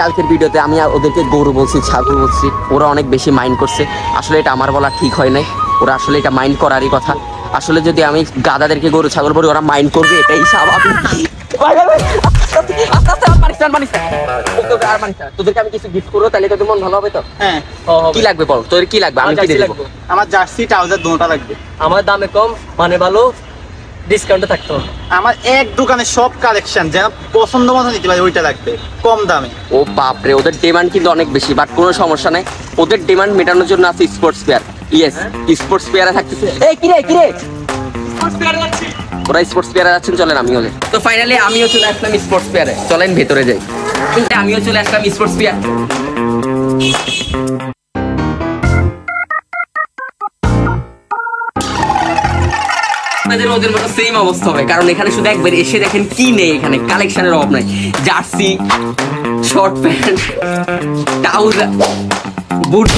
কালকের ভিডিওতে আমি ওদেরকে গরু বলছি, ছাগল বলছি, ওরা অনেক বেশি মাইন্ড করছে। আসলে এটা আমার বলা ঠিক হয় নাই, ওরা আসলে এটা মাইন্ড করারই কথা। আসলে যদি আমি গাদাদেরকে গরু ছাগল বলি ওরা মাইন্ড করবে, এটাই স্বাভাবিক। তোদেরকে আমি কিছু গিফট করবো, তাহলে তোদের মন ভালো হবে তো? হ্যাঁ। কি লাগবে বল, তোদের কি লাগবে? আমি কিনে দেবো। আমার জার্সি ট্রাউজার দুটোটা লাগবে। আমার দামে কম, মানে ভালো, ডিসকাউন্টে থাকতো। আমার এক দোকানে সব কালেকশন যেন পছন্দ মতো নিতে পারি, ওইটা লাগবে কম দামে। ও বাপরে, ওদের ডিমান্ড কিন্তু অনেক বেশি, বাট কোনো সমস্যা নাই। ওদের ডিমান্ড মেটানোর জন্য আছে স্পোর্টস পেয়ার। ইয়েস, স্পোর্টস পেয়ারে থাকতেছে। এই কিরে স্পোর্টস পেয়ারে যাচ্ছি। ওরা স্পোর্টস পেয়ারে যাচ্ছেন, চলেন আমিও যাই। তো ফাইনালি আমিও চলে আসলাম স্পোর্টস পেয়ারে, চলেন ভেতরে যাই। আমিও চলে আসলাম স্পোর্টস পেয়ার। ওদের মতো সেম অবস্থা হবে, কারণ এখানে শুধু একবার এসে দেখেন কি নেই, এখানে কালেকশনের অভাব নাই। জার্সি, শর্ট প্যান্ট, ট্রাউজার, বুট।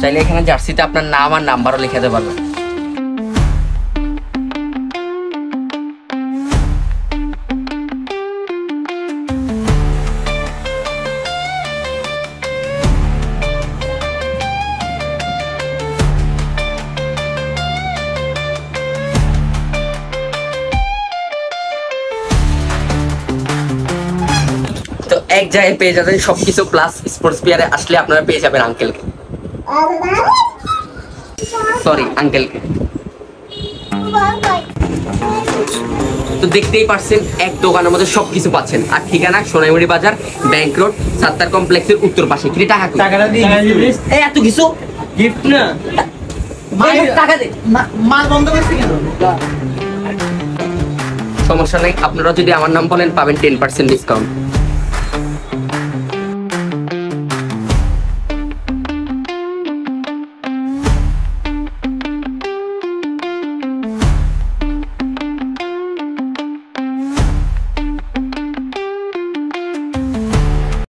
চাইলে এখানে জার্সিতে আপনার নাম আর নাম্বারও লিখে দিতে পারবেন। তো এক জায়গায় পেয়ে যাবেন সবকিছু, প্লাস স্পোর্টস পেয়ারে আসলে আপনারা পেয়ে যাবেন আঙ্কেলকে, সরি আঙ্কেলকে। তো দেখতেই পাচ্ছেন এক দোকানের মধ্যে সবকিছু পাচ্ছেন। আর ঠিকানা সোনাইমুড়ি বাজার, ব্যাংক রোড, সাত্তার কমপ্লেক্সের উত্তর পাশে। কি টাকাটা দিয়ে এত কিছু গিফট না, টাকা দে। মাল বন্ধ করছি কেন? সমস্যা নাই, আপনারা যদি আমার নাম বলেন পাবেন 10% ডিসকাউন্ট।